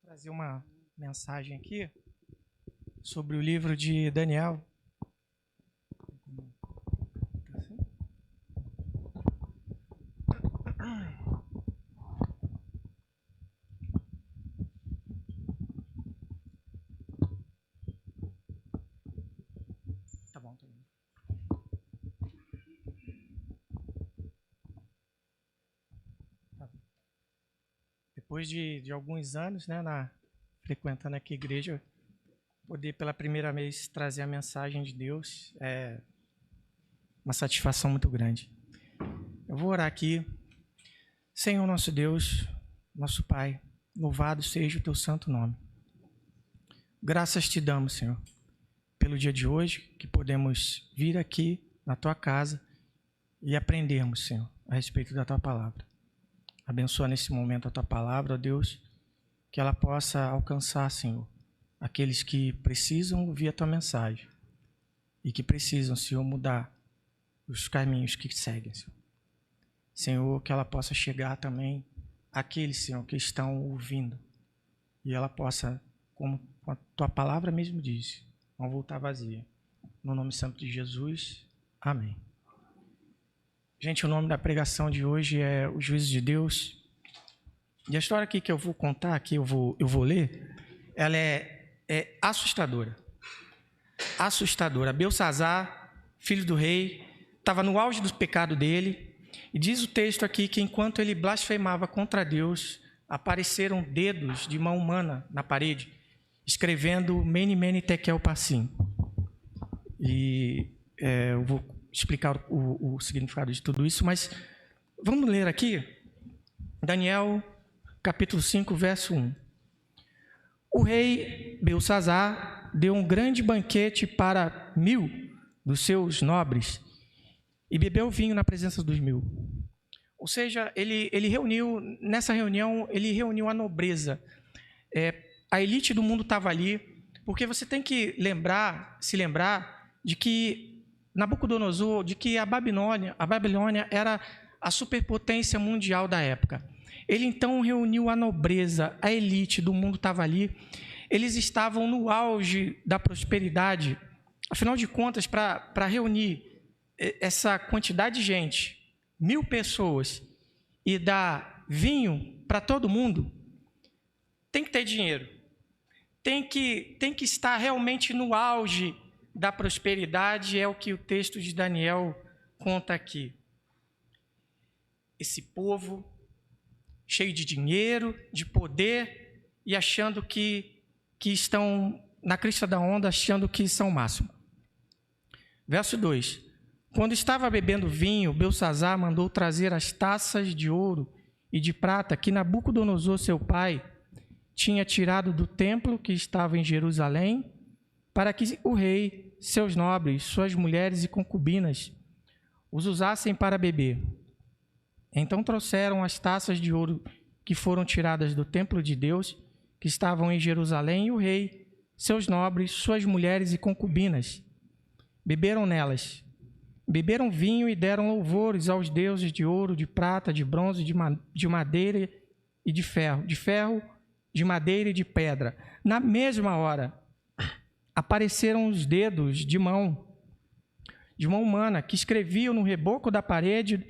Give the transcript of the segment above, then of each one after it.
Trazer uma mensagem aqui sobre o livro de Daniel. Tá bom, tá bom. Depois de alguns anos, né, frequentando aqui a igreja, poder pela primeira vez trazer a mensagem de Deus é uma satisfação muito grande. Eu vou orar aqui. Senhor nosso Deus, nosso Pai, louvado seja o teu santo nome. Graças te damos, Senhor, pelo dia de hoje, que podemos vir aqui na tua casa e aprendermos, Senhor, a respeito da tua palavra. Abençoa nesse momento a tua palavra, ó Deus, que ela possa alcançar, Senhor, aqueles que precisam ouvir a tua mensagem e que precisam, Senhor, mudar os caminhos que seguem, Senhor. Senhor, que ela possa chegar também àqueles, Senhor, que estão ouvindo e ela possa, como a tua palavra mesmo diz, não voltar vazia. No nome santo de Jesus, amém. Gente, o nome da pregação de hoje é O Juízo de Deus. E a história aqui que eu vou contar, que eu vou ler, ela é assustadora. Assustadora. Belsazar, filho do rei, estava no auge do pecado dele. E diz o texto aqui que enquanto ele blasfemava contra Deus, apareceram dedos de mão humana na parede, escrevendo Mene, Mene, Tekel, Parsim. E eu vou explicar o significado de tudo isso, mas vamos ler aqui Daniel, capítulo 5, verso 1. O rei Belsazar deu um grande banquete para 1000 dos seus nobres e bebeu vinho na presença dos 1000. Ou seja, ele reuniu, nessa reunião, ele reuniu a nobreza. A elite do mundo estava ali, porque você tem que se lembrar de que Nabucodonosor, de que a Babilônia era a superpotência mundial da época. Ele então reuniu a nobreza, a elite do mundo estava ali. Eles estavam no auge da prosperidade. Afinal de contas, para reunir essa quantidade de gente, 1000 pessoas, e dar vinho para todo mundo, tem que ter dinheiro. Tem que estar realmente no auge da prosperidade, é o que o texto de Daniel conta aqui. Esse povo cheio de dinheiro, de poder, e achando que estão na crista da onda, achando que são o máximo. Verso 2. Quando estava bebendo vinho, Belsazar mandou trazer as taças de ouro e de prata que Nabucodonosor, seu pai, tinha tirado do templo que estava em Jerusalém, para que o rei, seus nobres, suas mulheres e concubinas os usassem para beber. Então trouxeram as taças de ouro que foram tiradas do templo de Deus, que estavam em Jerusalém, e o rei, seus nobres, suas mulheres e concubinas beberam nelas. Beberam vinho e deram louvores aos deuses de ouro, de prata, de bronze, de madeira e de ferro, de madeira e de pedra. Na mesma hora, apareceram os dedos de mão humana que escreviam no reboco da parede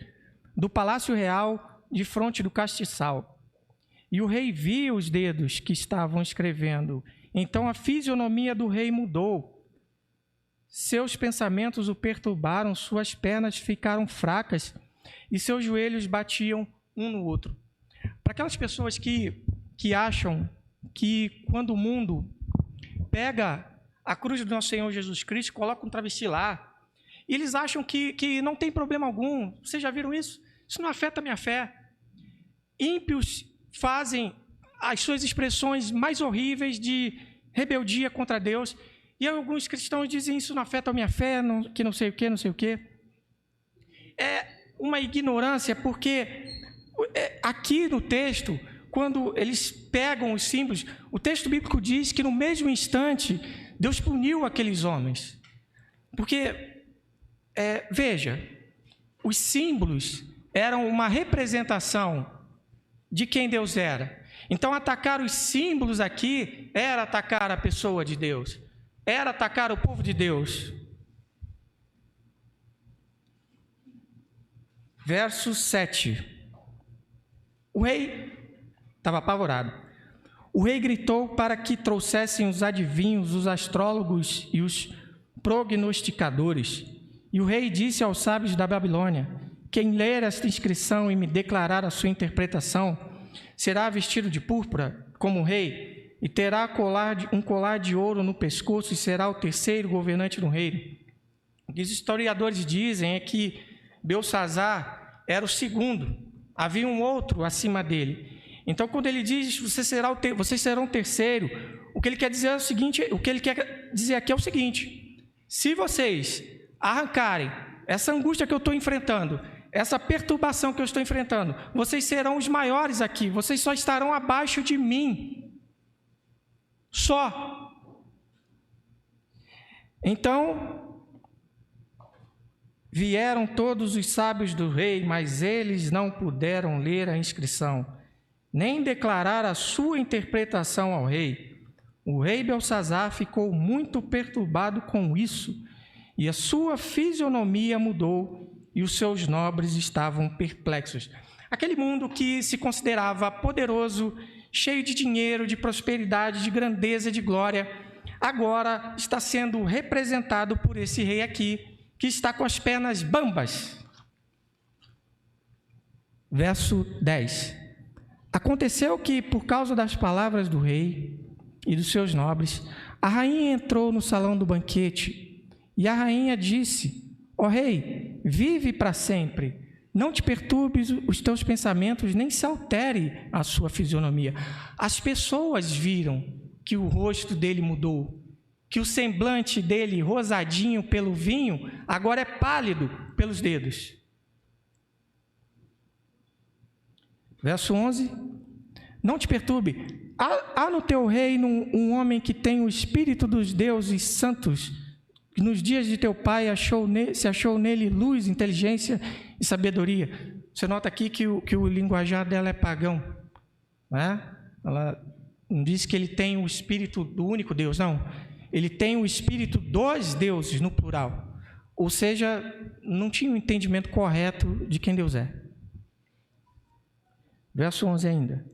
do palácio real de fronte do castiçal. E o rei viu os dedos que estavam escrevendo. Então a fisionomia do rei mudou. Seus pensamentos o perturbaram, suas pernas ficaram fracas e seus joelhos batiam um no outro. Para aquelas pessoas que acham que quando o mundo pega a cruz do nosso Senhor Jesus Cristo, coloca um travesti lá, e eles acham que não tem problema algum. Vocês já viram isso? Isso não afeta a minha fé. Ímpios fazem as suas expressões mais horríveis de rebeldia contra Deus, e alguns cristãos dizem isso não afeta a minha fé, que não sei o quê. É uma ignorância, porque aqui no texto, quando eles pegam os símbolos, o texto bíblico diz que no mesmo instante Deus puniu aqueles homens. Porque, veja, os símbolos eram uma representação de quem Deus era. Então, atacar os símbolos aqui era atacar a pessoa de Deus, era atacar o povo de Deus. Verso 7. O rei estava apavorado. O rei gritou para que trouxessem os adivinhos, os astrólogos e os prognosticadores. E o rei disse aos sábios da Babilônia: quem ler esta inscrição e me declarar a sua interpretação, será vestido de púrpura como rei, e terá um colar de ouro no pescoço, e será o terceiro governante do reino. O que os historiadores dizem é que Beltsazar era o segundo, havia um outro acima dele. Então, quando ele diz, vocês serão o terceiro, o que ele quer dizer é o seguinte, o que ele quer dizer aqui é o seguinte: se vocês arrancarem essa angústia que eu estou enfrentando, essa perturbação que eu estou enfrentando, vocês serão os maiores aqui, vocês só estarão abaixo de mim. Só. Então, vieram todos os sábios do rei, mas eles não puderam ler a inscrição, nem declarar a sua interpretação ao rei. O rei Beltsazar ficou muito perturbado com isso, e a sua fisionomia mudou, e os seus nobres estavam perplexos. Aquele mundo que se considerava poderoso, cheio de dinheiro, de prosperidade, de grandeza, de glória, agora está sendo representado por esse rei aqui, que está com as pernas bambas. Verso 10. Aconteceu que, por causa das palavras do rei e dos seus nobres, a rainha entrou no salão do banquete, e a rainha disse: ó rei, vive para sempre, não te perturbes os teus pensamentos, nem se altere a sua fisionomia. As pessoas viram que o rosto dele mudou, que o semblante dele, rosadinho pelo vinho, agora é pálido pelos dedos. Verso 11. Não te perturbe. Há no teu reino um homem que tem o espírito dos deuses santos, que nos dias de teu pai se achou nele luz, inteligência e sabedoria. Você nota aqui que o linguajar dela é pagão, né? Ela não diz que ele tem o espírito do único Deus, não. Ele tem o espírito dos deuses, no plural. Ou seja, não tinha o entendimento correto de quem Deus é. Verso 11 ainda.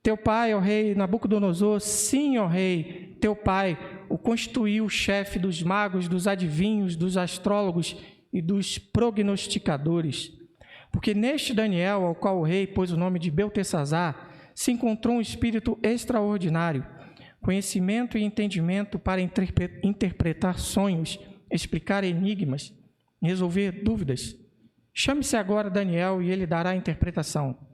Teu pai, ó rei Nabucodonosor, sim, ó rei, teu pai o constituiu chefe dos magos, dos adivinhos, dos astrólogos e dos prognosticadores. Porque neste Daniel, ao qual o rei pôs o nome de Beltesazar, se encontrou um espírito extraordinário, conhecimento e entendimento para interpretar sonhos, explicar enigmas, resolver dúvidas. Chame-se agora Daniel e ele dará a interpretação.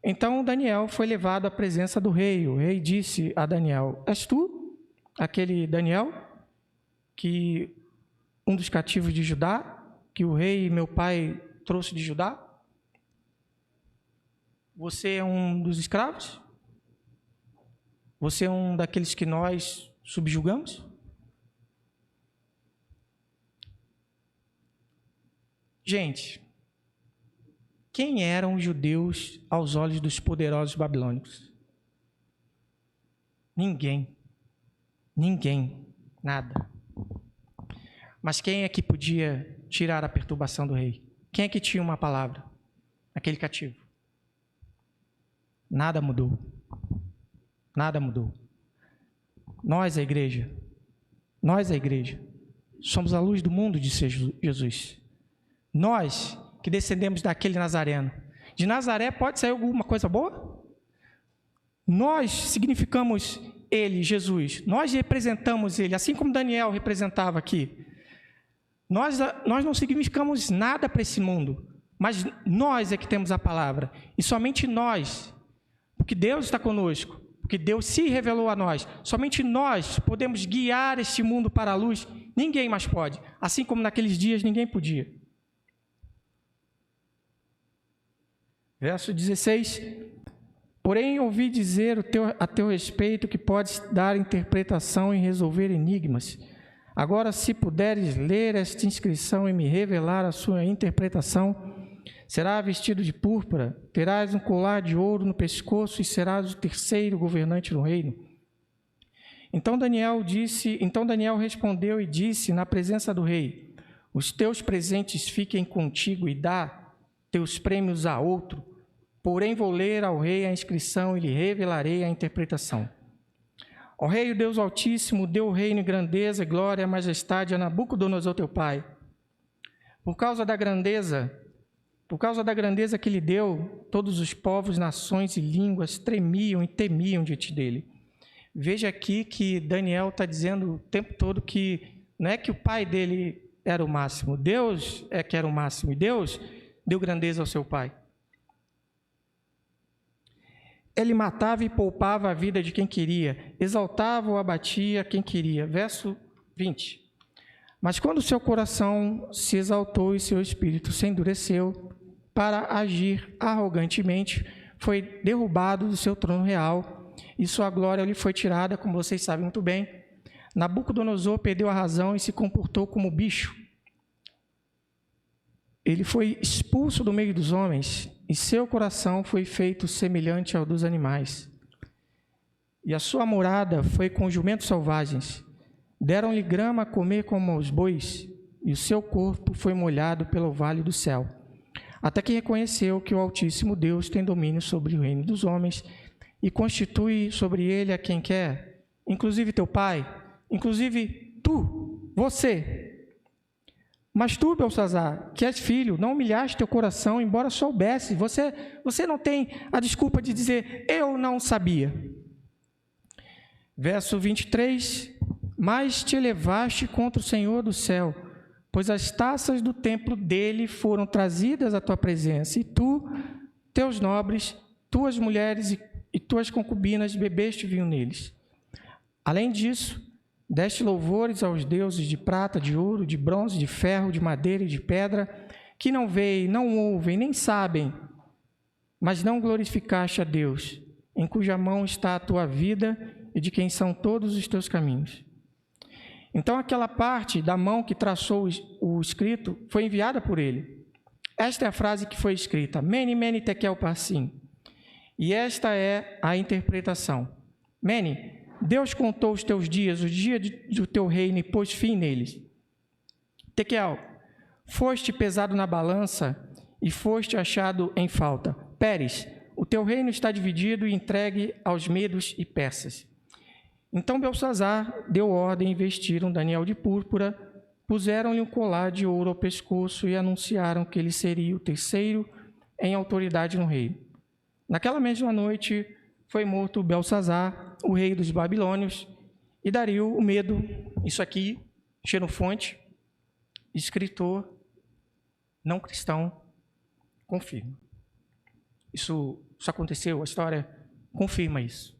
Então Daniel foi levado à presença do rei. O rei disse a Daniel: és tu aquele Daniel, que um dos cativos de Judá, que o rei meu pai trouxe de Judá? Você é um dos escravos? Você é um daqueles que nós subjugamos? Gente, quem eram os judeus aos olhos dos poderosos babilônicos? Ninguém. Ninguém. Nada. Mas quem é que podia tirar a perturbação do rei? Quem é que tinha uma palavra? Aquele cativo. Nada mudou. Nada mudou. Nós, a igreja, somos a luz do mundo, disse Jesus. Nós que descendemos daquele Nazareno. De Nazaré pode sair alguma coisa boa? Nós significamos ele, Jesus. Nós representamos ele, assim como Daniel representava aqui. Nós não significamos nada para esse mundo, mas nós é que temos a palavra. E somente nós, porque Deus está conosco, porque Deus se revelou a nós, somente nós podemos guiar este mundo para a luz. Ninguém mais pode, assim como naqueles dias ninguém podia. Verso 16. Porém, ouvi dizer a teu respeito que podes dar interpretação e resolver enigmas. Agora, se puderes ler esta inscrição e me revelar a sua interpretação, Será vestido de púrpura, terás um colar de ouro no pescoço e serás o terceiro governante no reino. Então Daniel respondeu e disse na presença do rei: os teus presentes fiquem contigo e dá teus prêmios a outro, porém vou ler ao rei a inscrição e lhe revelarei a interpretação. Ó rei, o Deus Altíssimo, deu o reino, grandeza, glória e majestade a Nabucodonosor teu pai. Por causa da grandeza que lhe deu, todos os povos, nações e línguas tremiam e temiam diante dele. Veja aqui que Daniel está dizendo o tempo todo que não é que o pai dele era o máximo, Deus é que era o máximo, e Deus deu grandeza ao seu pai. Ele matava e poupava a vida de quem queria, exaltava ou abatia quem queria. Verso 20. Mas quando seu coração se exaltou e seu espírito se endureceu para agir arrogantemente, foi derrubado do seu trono real e sua glória lhe foi tirada, como vocês sabem muito bem. Nabucodonosor perdeu a razão e se comportou como bicho. Ele foi expulso do meio dos homens e seu coração foi feito semelhante ao dos animais. E a sua morada foi com jumentos selvagens. Deram-lhe grama a comer como aos bois, e o seu corpo foi molhado pelo vale do céu. Até que reconheceu que o Altíssimo Deus tem domínio sobre o reino dos homens e constitui sobre ele a quem quer, inclusive teu pai, inclusive tu, você. Mas tu, Belsazar, que és filho, não humilhaste teu coração, embora soubesse. Você não tem a desculpa de dizer, eu não sabia. Verso 23, mas te elevaste contra o Senhor do céu, pois as taças do templo dele foram trazidas à tua presença, e tu, teus nobres, tuas mulheres e tuas concubinas bebeste vinho neles. Além disso, deste louvores aos deuses de prata, de ouro, de bronze, de ferro, de madeira e de pedra, que não veem, não ouvem, nem sabem, mas não glorificaste a Deus, em cuja mão está a tua vida e de quem são todos os teus caminhos. Então, aquela parte da mão que traçou o escrito foi enviada por ele. Esta é a frase que foi escrita, Mene, Mene, Tekel, Parsim. E esta é a interpretação. Mene, Deus contou os teus dias, os dias do teu reino, e pôs fim neles. Tekel, foste pesado na balança e foste achado em falta. Pérez, o teu reino está dividido e entregue aos medos e persas. Então Belsazar deu ordem e vestiram Daniel de púrpura, puseram-lhe um colar de ouro ao pescoço e anunciaram que ele seria o terceiro em autoridade no reino. Naquela mesma noite foi morto Belsazar, o rei dos babilônios, e Dario, o Medo, isso aqui, Xenofonte, escritor não cristão, confirma. Isso aconteceu, a história confirma isso.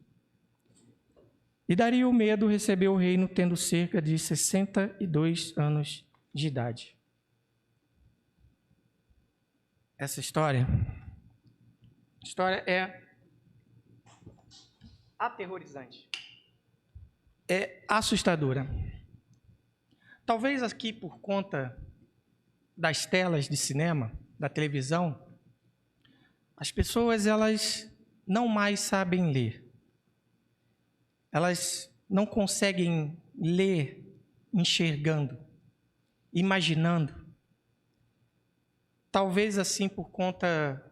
E Dario, o Medo, recebeu o reino tendo cerca de 62 anos de idade. Essa história é aterrorizante. É assustadora. Talvez aqui por conta das telas de cinema, da televisão, as pessoas elas não mais sabem ler. Elas não conseguem ler enxergando, imaginando. Talvez assim por conta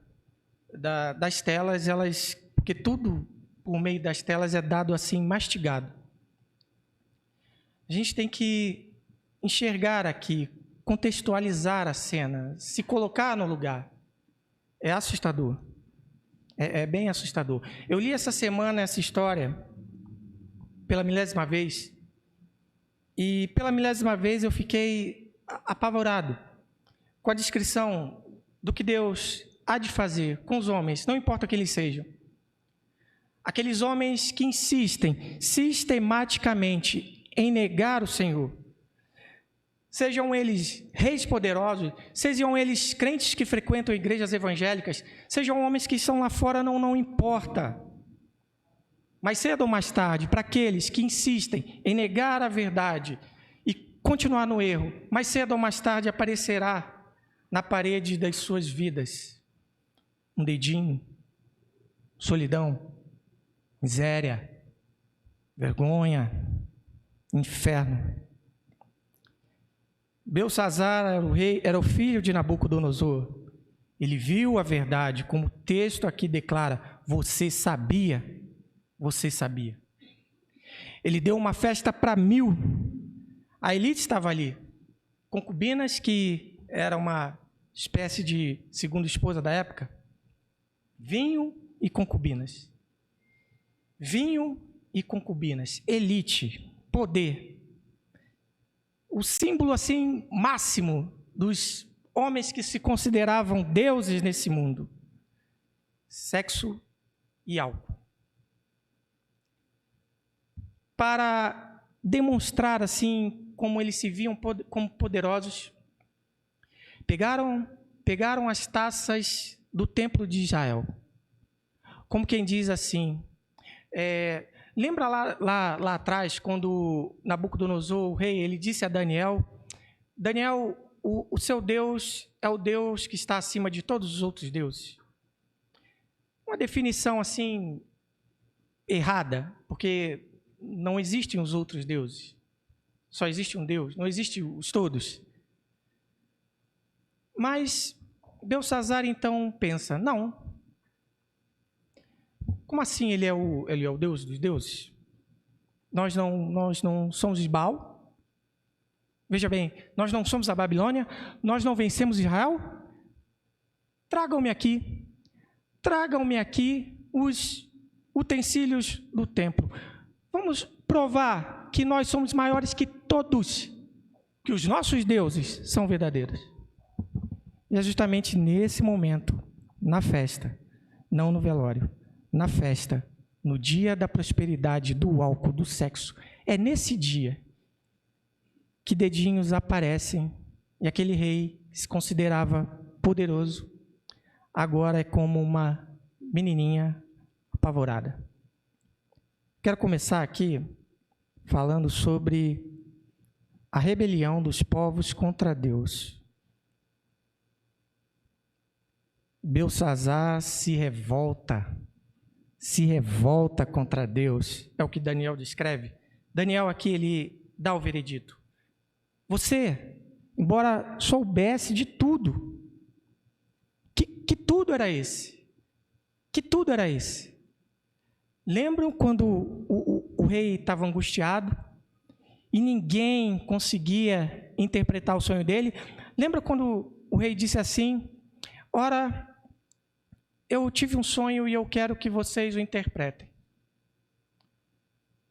das telas, porque tudo por meio das telas é dado assim mastigado. A gente tem que enxergar aqui, contextualizar a cena, se colocar no lugar. É assustador. É bem assustador. Eu li essa semana essa história pela 1000ª vez, e pela 1000ª vez eu fiquei apavorado com a descrição do que Deus há de fazer com os homens, não importa quem eles sejam. Aqueles homens que insistem sistematicamente em negar o Senhor. Sejam eles reis poderosos, sejam eles crentes que frequentam igrejas evangélicas, sejam homens que estão lá fora, não importa. Mas cedo ou mais tarde, para aqueles que insistem em negar a verdade e continuar no erro, mais cedo ou mais tarde aparecerá na parede das suas vidas um dedinho, solidão, miséria, vergonha, inferno. Belsazar era o rei, era o filho de Nabucodonosor. Ele viu a verdade, como o texto aqui declara: você sabia, você sabia. Ele deu uma festa para 1000. A elite estava ali. Concubinas, que era uma espécie de segunda esposa da época. Vinho e concubinas. Vinho e concubinas. Elite, poder. O símbolo assim máximo dos homens que se consideravam deuses nesse mundo. Sexo e álcool. Para demonstrar assim como eles se viam como poderosos, pegaram as taças do templo de Israel. Como quem diz assim, lembra lá atrás, quando Nabucodonosor, o rei, ele disse a Daniel, o seu Deus é o Deus que está acima de todos os outros deuses. Uma definição assim errada, porque não existem os outros deuses. Só existe um Deus, não existem os todos. Mas Belsazar então pensa, não. Como assim ele é o Deus dos deuses? Nós não somos de Baal. Veja bem, nós não somos a Babilônia, nós não vencemos Israel. Tragam-me aqui os utensílios do templo. Vamos provar que nós somos maiores que todos, que os nossos deuses são verdadeiros. E é justamente nesse momento, na festa, não no velório, na festa, no dia da prosperidade, do álcool, do sexo, é nesse dia que dedinhos aparecem e aquele rei que se considerava poderoso, agora é como uma menininha apavorada. Quero começar aqui falando sobre a rebelião dos povos contra Deus. Belsazar se revolta contra Deus, é o que Daniel descreve. Daniel aqui, ele dá o veredito. Você, embora soubesse de tudo, que tudo era esse? Que tudo era esse? Lembram quando o rei estava angustiado e ninguém conseguia interpretar o sonho dele? Lembra quando o rei disse assim: ora, eu tive um sonho e eu quero que vocês o interpretem.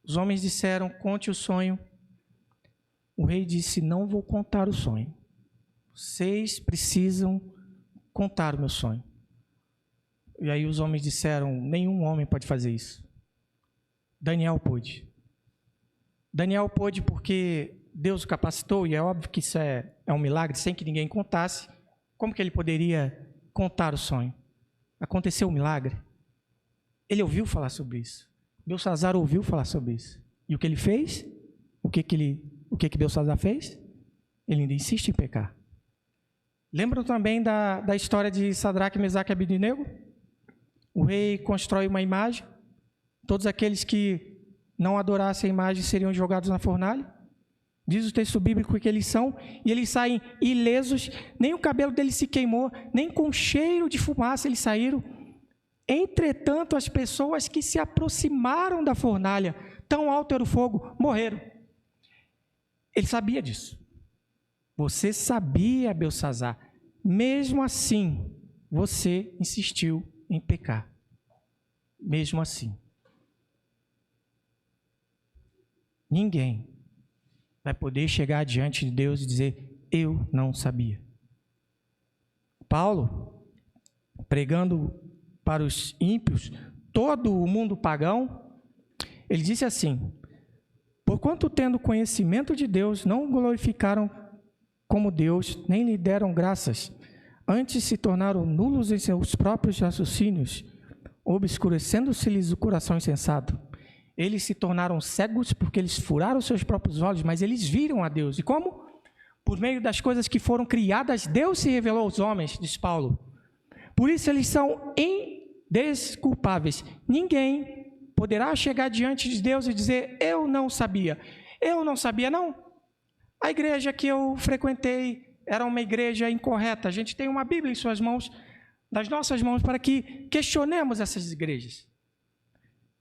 Os homens disseram: conte o sonho. O rei disse: não vou contar o sonho. Vocês precisam contar o meu sonho. E aí os homens disseram: nenhum homem pode fazer isso. Daniel pôde. Daniel pôde porque Deus o capacitou, e é óbvio que isso é um milagre, sem que ninguém contasse. Como que ele poderia contar o sonho? Aconteceu um milagre. Ele ouviu falar sobre isso. Belsazar ouviu falar sobre isso. E o que ele fez? O que Belsazar fez? Ele ainda insiste em pecar. Lembram também da história de Sadraque, Mesaque e Abednego? O rei constrói uma imagem. Todos aqueles que não adorassem a imagem seriam jogados na fornalha. Diz o texto bíblico que eles são, e eles saem ilesos, nem o cabelo deles se queimou, nem com cheiro de fumaça eles saíram. Entretanto, as pessoas que se aproximaram da fornalha, tão alto era o fogo, morreram. Ele sabia disso. Você sabia, Belsazar. Mesmo assim, você insistiu em pecar. Mesmo assim. Ninguém vai poder chegar diante de Deus e dizer: eu não sabia. Paulo, pregando para os ímpios, todo o mundo pagão, ele disse assim: porquanto tendo conhecimento de Deus, não o glorificaram como Deus, nem lhe deram graças, antes se tornaram nulos em seus próprios raciocínios, obscurecendo-se-lhes o coração insensato. Eles se tornaram cegos porque eles furaram seus próprios olhos, mas eles viram a Deus. E como? Por meio das coisas que foram criadas, Deus se revelou aos homens, diz Paulo. Por isso eles são indesculpáveis. Ninguém poderá chegar diante de Deus e dizer, eu não sabia. Eu não sabia, não. A igreja que eu frequentei era uma igreja incorreta. A gente tem uma Bíblia em suas mãos, nas nossas mãos, para que questionemos essas igrejas.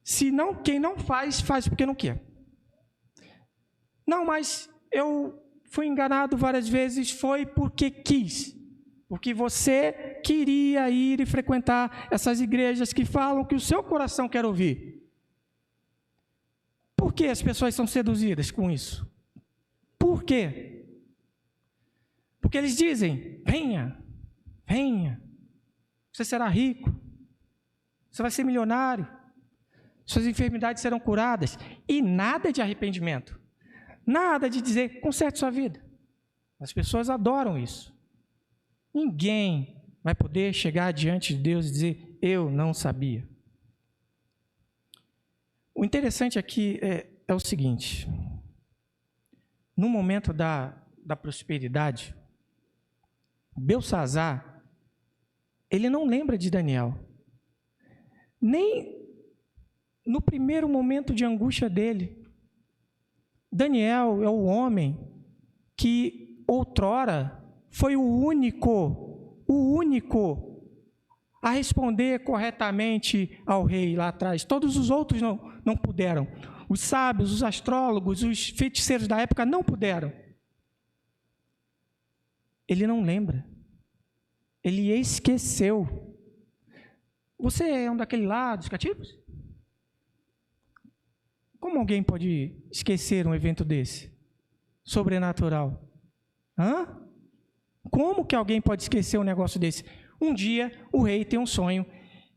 Se não, quem não faz, faz porque não quer. Não, mas eu fui enganado várias vezes, foi porque quis. Porque você queria ir e frequentar essas igrejas que falam que o seu coração quer ouvir. Por que as pessoas são seduzidas com isso? Por quê? Porque eles dizem, venha, venha, você será rico, você vai ser milionário, suas enfermidades serão curadas, e nada de arrependimento, nada de dizer, conserte sua vida. As pessoas adoram isso. Ninguém vai poder chegar diante de Deus e dizer, eu não sabia. O interessante aqui é o seguinte, no momento da prosperidade, Beltsazar, ele não lembra de Daniel, nem no primeiro momento de angústia dele. Daniel é o homem que outrora foi o único a responder corretamente ao rei lá atrás. Todos os outros não puderam. Os sábios, os astrólogos, os feiticeiros da época não puderam. Ele não lembra. Ele esqueceu. Você é um daquele lá dos cativos? Como alguém pode esquecer um evento desse? Sobrenatural. Hã? Como que alguém pode esquecer um negócio desse? Um dia, o rei tem um sonho,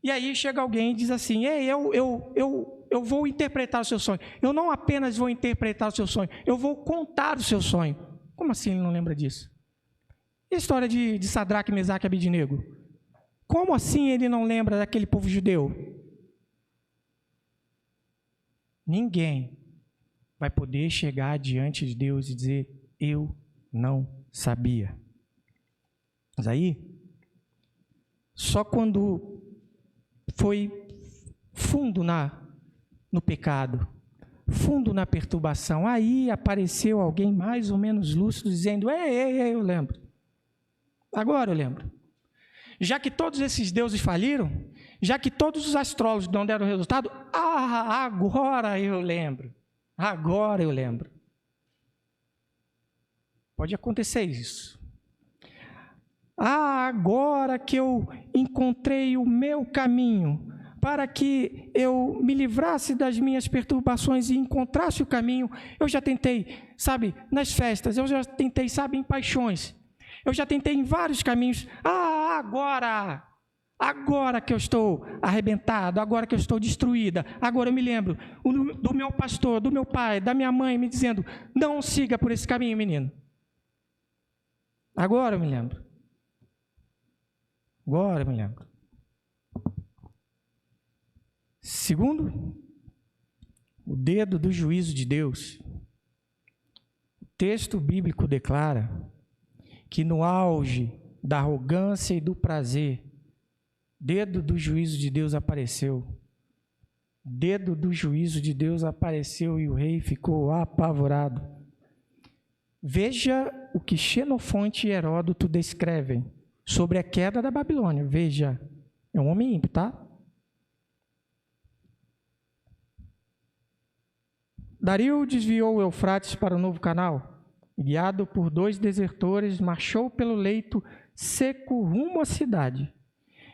e aí chega alguém e diz assim, eu vou interpretar o seu sonho. Eu não apenas vou interpretar o seu sonho, eu vou contar o seu sonho. Como assim ele não lembra disso? E a história de Sadraque, Mesaque e Abednego? Como assim ele não lembra daquele povo judeu? Ninguém vai poder chegar diante de Deus e dizer, eu não sabia. Mas aí, só quando foi fundo no pecado, fundo na perturbação, aí apareceu alguém mais ou menos lúcido dizendo, eu lembro. Agora eu lembro. Já que todos esses deuses faliram, já que todos os astrólogos não deram resultado, agora eu lembro. Agora eu lembro. Pode acontecer isso. Agora que eu encontrei o meu caminho, para que eu me livrasse das minhas perturbações e encontrasse o caminho, eu já tentei, sabe, nas festas, eu já tentei, sabe, em paixões. Eu já tentei em vários caminhos. Agora que eu estou arrebentado, agora que eu estou destruída, agora eu me lembro do meu pastor, do meu pai, da minha mãe me dizendo, não siga por esse caminho, menino. Agora eu me lembro. Agora eu me lembro. Segundo, o dedo do juízo de Deus. O texto bíblico declara que no auge da arrogância e do prazer, dedo do juízo de Deus apareceu. Dedo do juízo de Deus apareceu e o rei ficou apavorado. Veja o que Xenofonte e Heródoto descrevem sobre a queda da Babilônia. Veja, é um homem ímpio, tá? Dario desviou o Eufrates para o novo canal. Guiado por 2 desertores, marchou pelo leito seco rumo à cidade,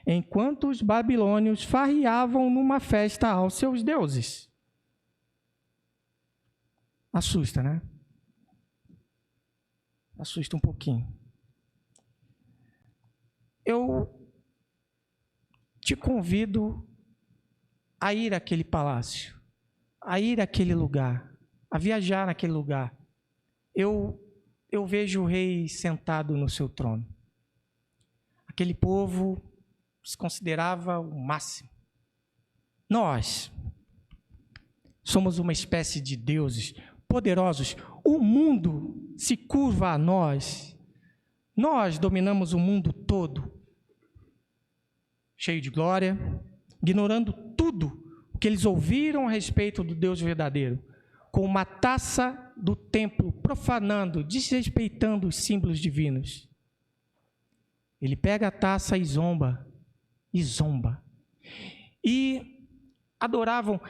enquanto os babilônios farreavam numa festa aos seus deuses. Assusta, né? Assusta um pouquinho. Eu te convido a ir àquele palácio, a ir àquele lugar, a viajar naquele lugar. Eu vejo o rei sentado no seu trono. Aquele povo se considerava o máximo. Nós somos uma espécie de deuses poderosos. O mundo se curva a nós. Nós dominamos o mundo todo, cheio de glória, ignorando tudo o que eles ouviram a respeito do Deus verdadeiro, com uma taça do templo, profanando, desrespeitando os símbolos divinos. Ele pega a taça e zomba, E adoravam,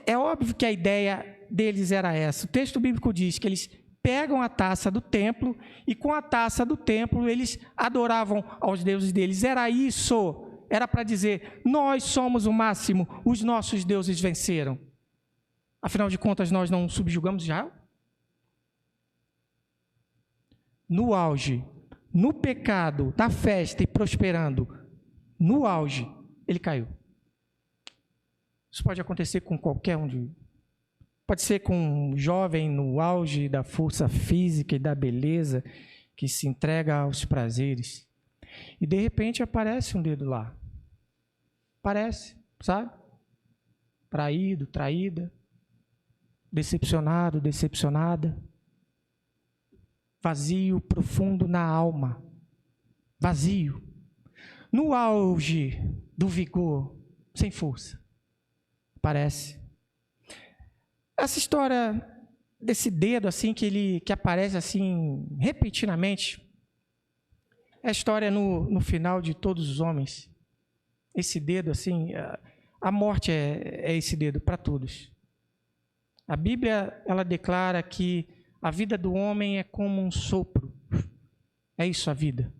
é óbvio que a ideia deles era essa. O texto bíblico diz que eles pegam a taça do templo e com a taça do templo eles adoravam aos deuses deles. Era isso, era para dizer, nós somos o máximo, os nossos deuses venceram. Afinal de contas, nós não subjugamos já? No auge, no pecado, na festa e prosperando, no auge, ele caiu. Isso pode acontecer com qualquer um de... Pode ser com um jovem no auge da força física e da beleza, que se entrega aos prazeres. E de repente aparece um dedo lá. Aparece, sabe? Traído, traída. Decepcionado, decepcionada. Vazio profundo na alma. Vazio. No auge do vigor, sem força. Aparece. Essa história desse dedo assim que aparece assim repentinamente é a história no final de todos os homens. Esse dedo assim, a morte é esse dedo para todos. A Bíblia ela declara que a vida do homem é como um sopro. É isso a vida.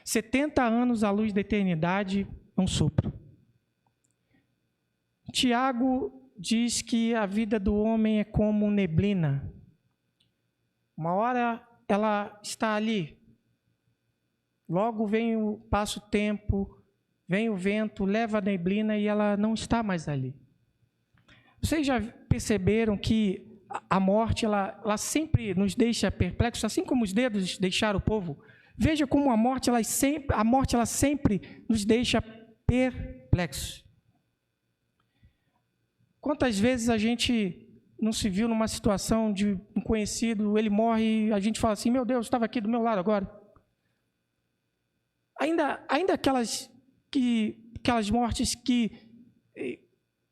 70 anos à luz da eternidade é um sopro. Tiago diz que a vida do homem é como neblina. Uma hora ela está ali. Logo passa o tempo, vem o vento, leva a neblina e ela não está mais ali. Vocês já perceberam que a morte ela sempre nos deixa perplexos, assim como os dedos deixaram o povo? Veja como a morte ela sempre nos deixa perplexos. Quantas vezes a gente não se viu numa situação de um conhecido, ele morre e a gente fala assim, meu Deus, estava aqui do meu lado agora. Ainda aquelas mortes que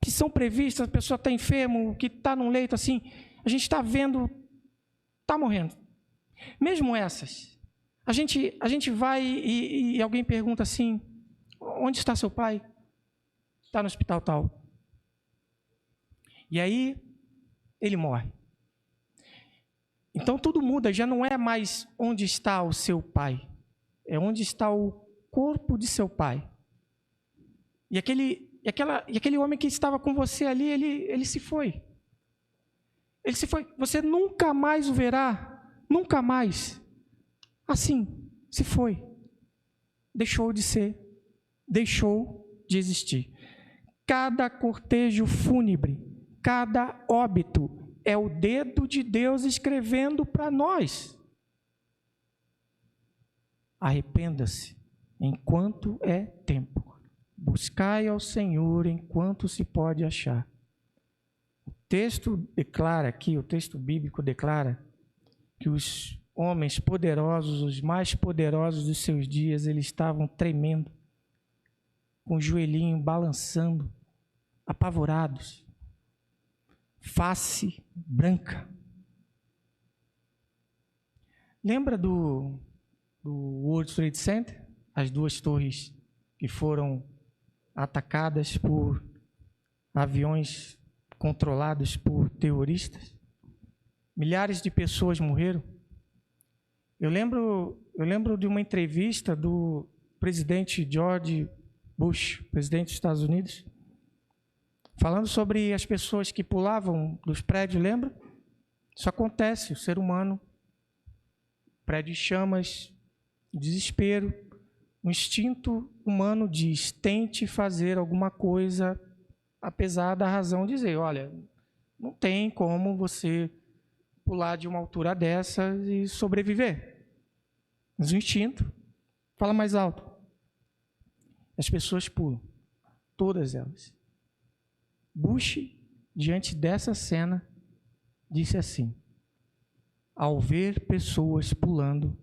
são previstas, a pessoa está enfermo, que está num leito assim, a gente está vendo, está morrendo. Mesmo essas, a gente vai e alguém pergunta assim, onde está seu pai? Está no hospital tal. E aí, ele morre. Então, tudo muda, já não é mais onde está o seu pai, é onde está o corpo de seu pai. E aquele homem que estava com você ali, ele se foi. Ele se foi. Você nunca mais o verá, nunca mais. Assim, se foi. Deixou de ser, deixou de existir. Cada cortejo fúnebre, cada óbito é o dedo de Deus escrevendo para nós. Arrependa-se enquanto é tempo. Buscai ao Senhor enquanto se pode achar. O texto declara aqui, o texto bíblico declara que os homens poderosos, os mais poderosos dos seus dias, eles estavam tremendo, com o joelhinho balançando, apavorados. Face branca. Lembra do World Trade Center? As duas torres que foram atacadas por aviões controlados por terroristas? Milhares de pessoas morreram. Eu lembro de uma entrevista do presidente George Bush, presidente dos Estados Unidos, falando sobre as pessoas que pulavam dos prédios, lembra? Isso acontece, o ser humano, prédio em chamas, desespero, o instinto humano diz, tente fazer alguma coisa, apesar da razão dizer, olha, não tem como você pular de uma altura dessa e sobreviver. Mas o instinto fala mais alto. As pessoas pulam, todas elas. Bush, diante dessa cena, disse assim, ao ver pessoas pulando,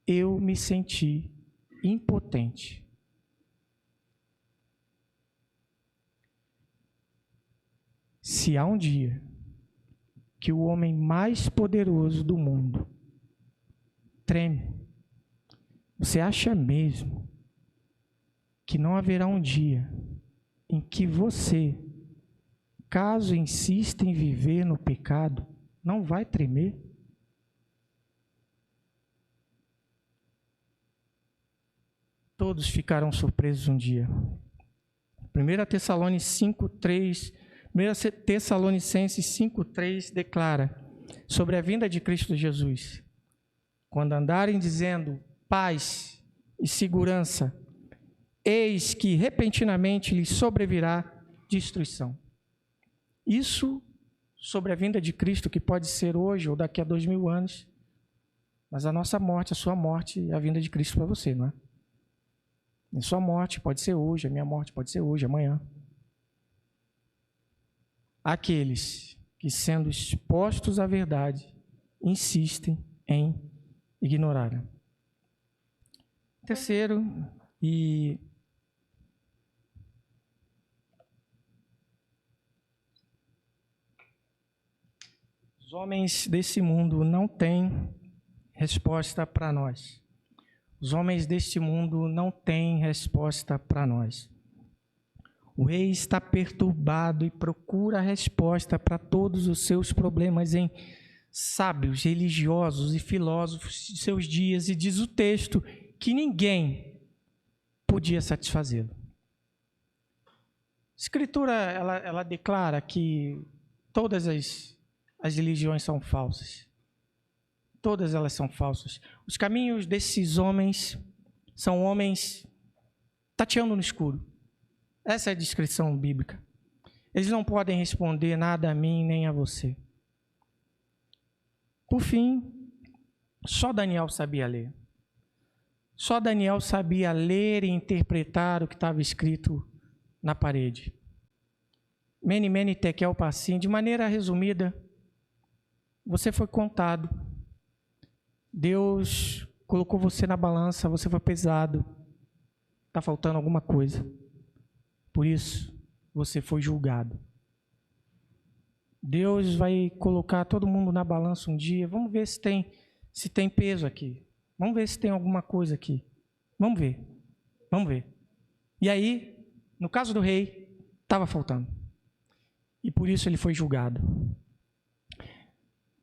eu me senti impotente. Se há um dia que o homem mais poderoso do mundo treme, você acha mesmo que não haverá um dia em que você, caso insista em viver no pecado, não vai tremer? Todos ficarão surpresos um dia. 1 Tessalonicenses 5,3 declara sobre a vinda de Cristo Jesus: quando andarem dizendo paz e segurança, eis que repentinamente lhes sobrevirá destruição. Isso sobre a vinda de Cristo, que pode ser hoje ou daqui a 2000 anos, mas a nossa morte, a sua morte é a vinda de Cristo para você, não é? A sua morte pode ser hoje, a minha morte pode ser hoje, amanhã. Aqueles que, sendo expostos à verdade, insistem em ignorá-la. Terceiro, os homens desse mundo não têm resposta para nós. Os homens deste mundo não têm resposta para nós. O rei está perturbado e procura a resposta para todos os seus problemas em sábios, religiosos e filósofos de seus dias, e diz o texto que ninguém podia satisfazê-lo. A Escritura, ela declara que todas as religiões são falsas. Todas elas são falsas. Os caminhos desses homens são homens tateando no escuro. Essa é a descrição bíblica. Eles não podem responder nada a mim nem a você. Por fim, só Daniel sabia ler. Só Daniel sabia ler e interpretar o que estava escrito na parede. Mene, mene, tekel, parsim. De maneira resumida, você foi contado. Deus colocou você na balança, você foi pesado. Está faltando alguma coisa. Por isso, você foi julgado. Deus vai colocar todo mundo na balança um dia. Vamos ver se tem peso aqui. Vamos ver se tem alguma coisa aqui. Vamos ver. E aí, no caso do rei, estava faltando. E por isso ele foi julgado.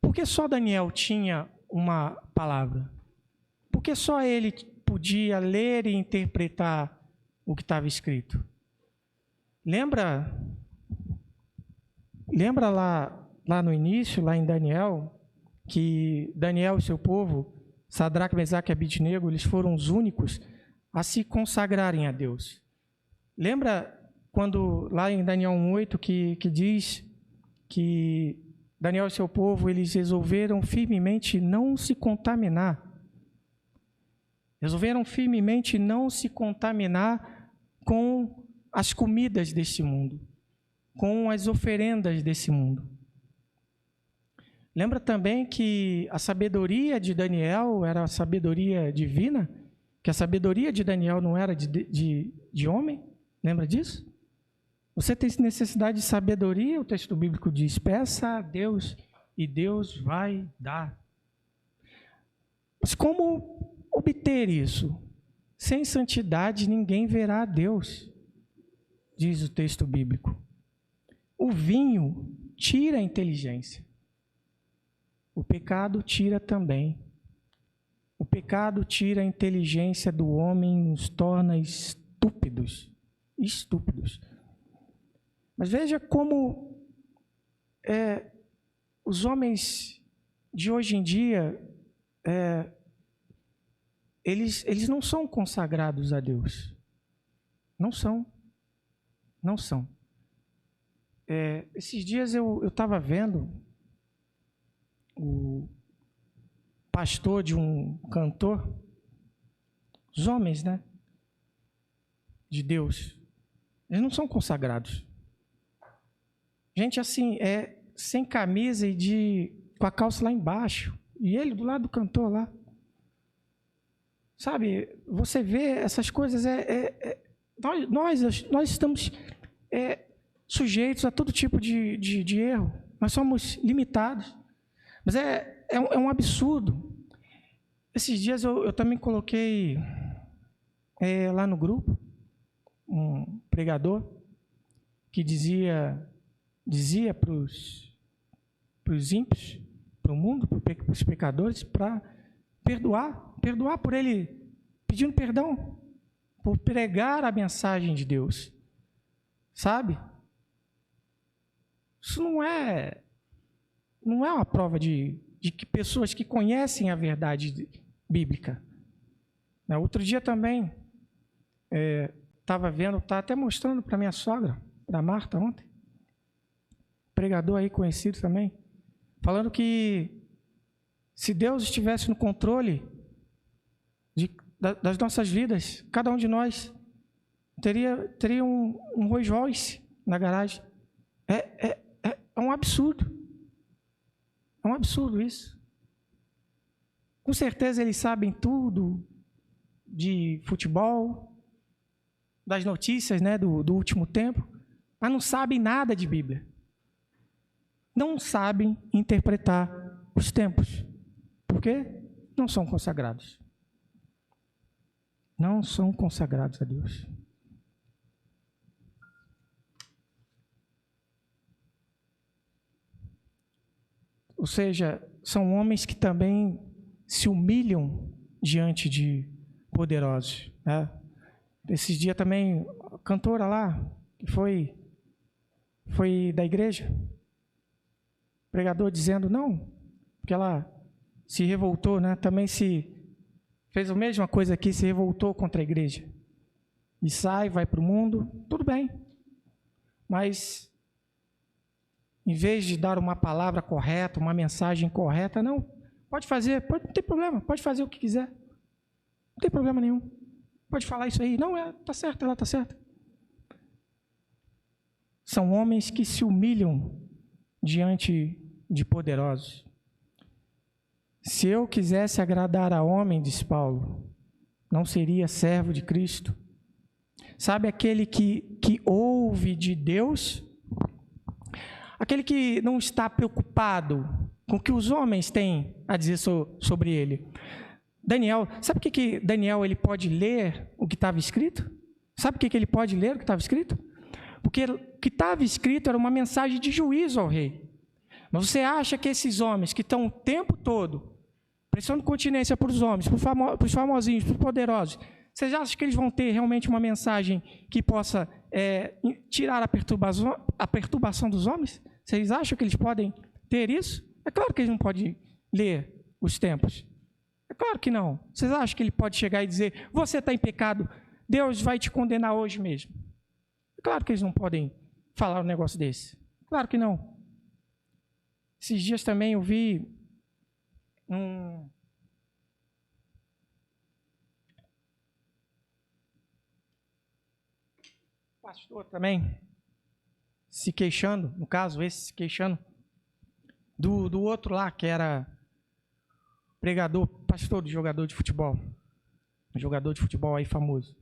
Porque só Daniel tinha uma palavra? Porque só ele podia ler e interpretar o que estava escrito? Lembra lá no início, lá em Daniel, que Daniel e seu povo, Sadraque, Mesaque e Abednego, eles foram os únicos a se consagrarem a Deus. Lembra quando lá em Daniel 1:8 que diz que Daniel e seu povo, eles resolveram firmemente não se contaminar. Resolveram firmemente não se contaminar com as comidas deste mundo, com as oferendas desse mundo. Lembra também que a sabedoria de Daniel era a sabedoria divina? Que a sabedoria de Daniel não era de homem? Lembra disso? Você tem necessidade de sabedoria? O texto bíblico diz, peça a Deus e Deus vai dar. Mas como obter isso? Sem santidade ninguém verá a Deus, diz o texto bíblico. O vinho tira a inteligência. O pecado tira também. O pecado tira a inteligência do homem, nos torna estúpidos. Mas veja como os homens de hoje em dia, eles não são consagrados a Deus. Não são. Esses dias eu estava vendo o pastor de um cantor, os homens, né, de Deus, eles não são consagrados. Gente assim, sem camisa e com a calça lá embaixo, E ele do lado do cantor lá. Sabe, você vê essas coisas, nós estamos sujeitos a todo tipo de erro. Nós somos limitados. Mas é um absurdo. Esses dias eu também coloquei lá no grupo um pregador que dizia para os ímpios, para o mundo, para os pecadores, para perdoar por ele, pedindo perdão, por pregar a mensagem de Deus. Sabe? Isso não é uma prova de que pessoas que conhecem a verdade bíblica. Outro dia também, estava vendo, estava até mostrando para minha sogra, para a Marta ontem, pregador aí conhecido também, falando que se Deus estivesse no controle das nossas vidas, cada um de nós teria um Rolls Royce na garagem. É um absurdo. É um absurdo isso. Com certeza eles sabem tudo de futebol, das notícias, né, do último tempo, mas não sabem nada de Bíblia. Não sabem interpretar os tempos. Por quê? Não são consagrados. Não são consagrados a Deus. Ou seja, são homens que também se humilham diante de poderosos. Né? Esses dias também, a cantora lá, que foi da igreja, pregador dizendo não, porque ela se revoltou, né? Também fez a mesma coisa aqui, se revoltou contra a igreja. E vai para o mundo, tudo bem. Mas, em vez de dar uma palavra correta, uma mensagem correta, não, pode fazer, não tem problema, pode fazer o que quiser. Não tem problema nenhum. Pode falar isso aí. Não, está certo, ela está certa. São homens que se humilham diante de poderosos. Se eu quisesse agradar a homem, diz Paulo, não seria servo de Cristo. Sabe aquele que ouve de Deus? Aquele que não está preocupado com o que os homens têm a dizer sobre ele. Daniel, sabe o que Daniel ele pode ler o que estava escrito? Sabe o que ele pode ler o que estava escrito? Porque o que estava escrito era uma mensagem de juízo ao rei. Mas você acha que esses homens que estão o tempo todo prestando continência para os homens, para os famosinhos, para os poderosos, vocês acham que eles vão ter realmente uma mensagem que possa tirar a perturbação dos homens? Vocês acham que eles podem ter isso? É claro que eles não podem ler os tempos. É claro que não. Vocês acham que ele pode chegar e dizer, você está em pecado, Deus vai te condenar hoje mesmo? É claro que eles não podem falar um negócio desse. Claro que não. Esses dias também eu vi um pastor também se queixando, no caso esse se queixando do outro lá que era pregador, pastor de jogador de futebol, um jogador de futebol aí famoso.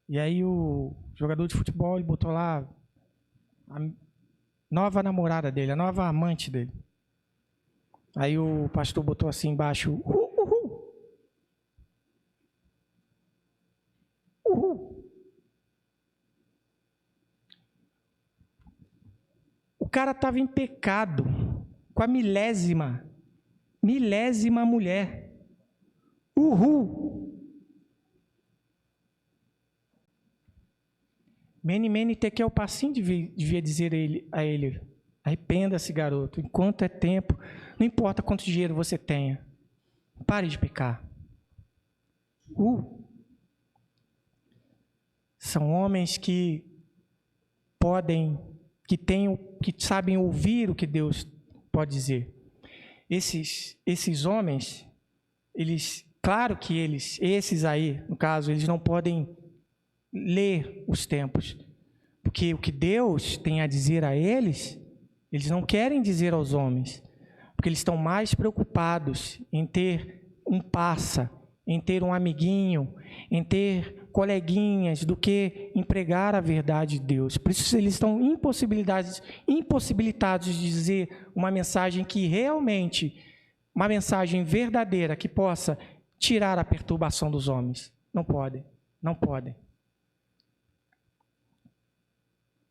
E aí o jogador de futebol ele botou lá a nova namorada dele, a nova amante dele. Aí o pastor botou assim embaixo, uhul. O cara estava em pecado com a milésima mulher. Uhul. Mene tekel passim devia dizer a ele, arrependa-se, garoto, enquanto é tempo, não importa quanto dinheiro você tenha, pare de pecar. São homens que sabem ouvir o que Deus pode dizer. Esses homens, claro que esses aí, no caso, eles não podem ler os tempos, porque o que Deus tem a dizer a eles não querem dizer aos homens, Porque eles estão mais preocupados em ter um parça, em ter um amiguinho, em ter coleguinhas, do que em pregar a verdade de Deus. Por isso eles estão impossibilitados de dizer uma mensagem que realmente, uma mensagem verdadeira, que possa tirar a perturbação dos homens. Não podem, não podem.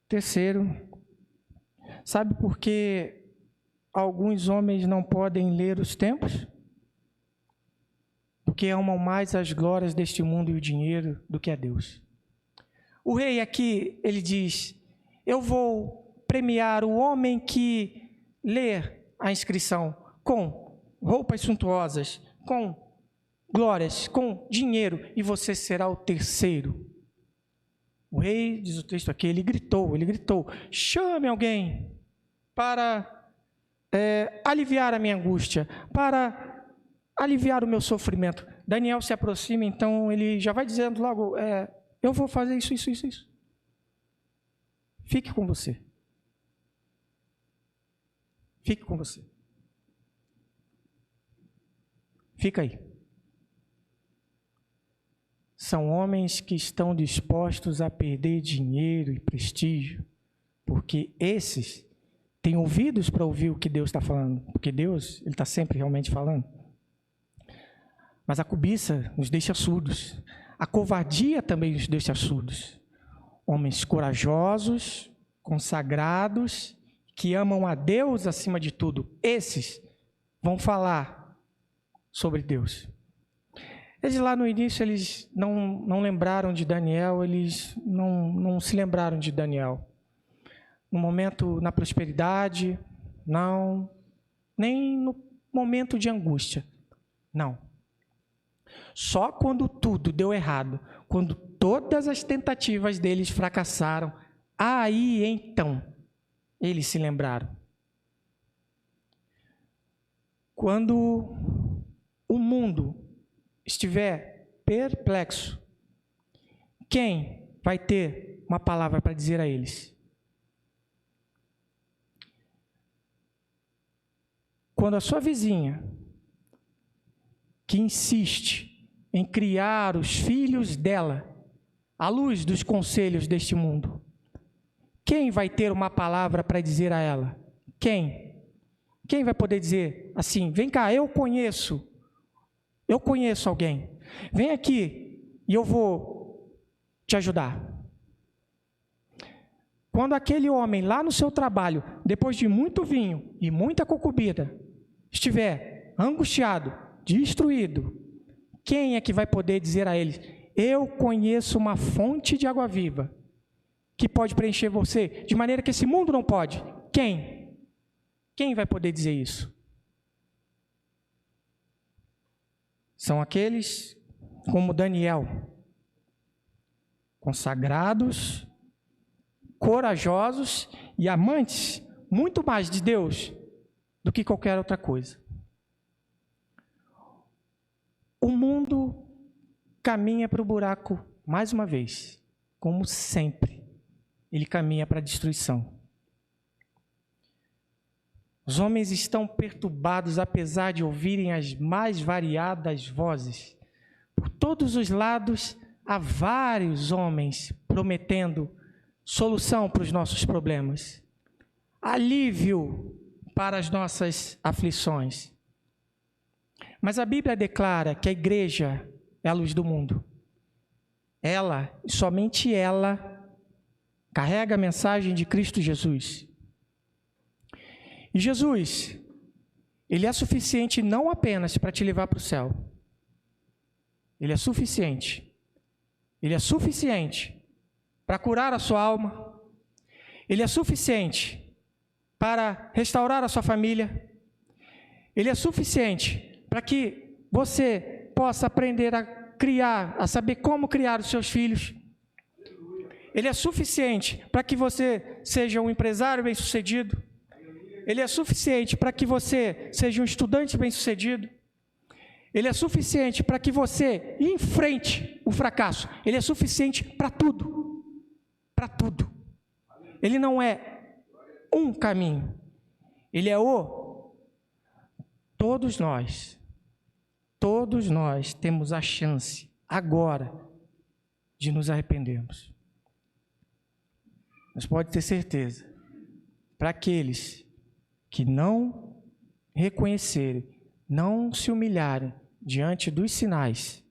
Terceiro, sabe por que alguns homens não podem ler os tempos? Porque amam mais as glórias deste mundo e o dinheiro do que a Deus. O rei aqui, ele diz, eu vou premiar o homem que ler a inscrição com roupas suntuosas, com glórias, com dinheiro, e você será o terceiro. O rei, diz o texto aqui, ele gritou, chame alguém para aliviar a minha angústia, para aliviar o meu sofrimento. Daniel se aproxima, então ele já vai dizendo logo, eu vou fazer isso. Fique com você. Fique com você. Fica aí. São homens que estão dispostos a perder dinheiro e prestígio, porque esses têm ouvidos para ouvir o que Deus está falando, porque Deus, ele está sempre realmente falando. Mas a cobiça nos deixa surdos, a covardia também nos deixa surdos. Homens corajosos, consagrados, que amam a Deus acima de tudo, esses vão falar sobre Deus. Eles lá no início, eles não lembraram de Daniel, eles não se lembraram de Daniel. No momento, na prosperidade, não. Nem no momento de angústia, não. Só quando tudo deu errado, quando todas as tentativas deles fracassaram, aí então, eles se lembraram. Quando o mundo estiver perplexo, quem vai ter uma palavra para dizer a eles? Quando a sua vizinha, que insiste em criar os filhos dela à luz dos conselhos deste mundo, quem vai ter uma palavra para dizer a ela? Quem? Quem vai poder dizer assim, vem cá, eu conheço alguém, vem aqui e eu vou te ajudar. Quando aquele homem lá no seu trabalho, depois de muito vinho e muita concubina, estiver angustiado, destruído, quem é que vai poder dizer a eles, eu conheço uma fonte de água viva, que pode preencher você, de maneira que esse mundo não pode? Quem? Quem vai poder dizer isso? São aqueles como Daniel, consagrados, corajosos e amantes muito mais de Deus do que qualquer outra coisa. O mundo caminha para o buraco, mais uma vez, como sempre, ele caminha para a destruição. Os homens estão perturbados, apesar de ouvirem as mais variadas vozes. Por todos os lados, há vários homens prometendo solução para os nossos problemas, alívio para as nossas aflições. Mas a Bíblia declara que a igreja é a luz do mundo. Ela, somente ela, carrega a mensagem de Cristo Jesus. E Jesus, ele é suficiente não apenas para te levar para o céu. Ele é suficiente. Ele é suficiente para curar a sua alma. Ele é suficiente para restaurar a sua família. Ele é suficiente para que você possa aprender a criar, a saber como criar os seus filhos. Ele é suficiente para que você seja um empresário bem-sucedido. Ele é suficiente para que você seja um estudante bem-sucedido. Ele é suficiente para que você enfrente o fracasso. Ele é suficiente para tudo. Para tudo. Ele não é um caminho. Ele é o todos nós temos a chance, agora, de nos arrependermos. Mas pode ter certeza, para aqueles que não reconhecerem, não se humilharem diante dos sinais,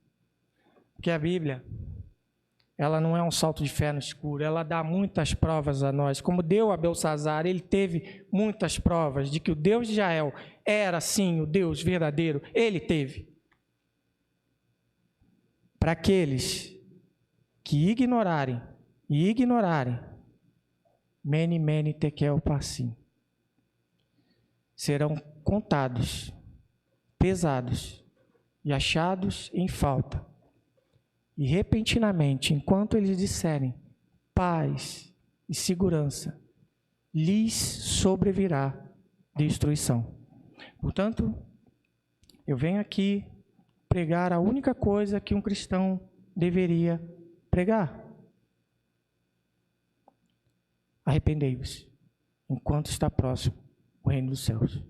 porque a Bíblia, ela não é um salto de fé no escuro, ela dá muitas provas a nós. Como deu a Beltsazar, ele teve muitas provas de que o Deus de Israel era, sim, o Deus verdadeiro. Ele teve. Para aqueles que ignorarem, mene, mene, tekel, parsim, serão contados, pesados e achados em falta. E repentinamente, enquanto eles disserem paz e segurança, lhes sobrevirá destruição. Portanto, eu venho aqui pregar a única coisa que um cristão deveria pregar. Arrependei-vos, enquanto está próximo o reino dos céus.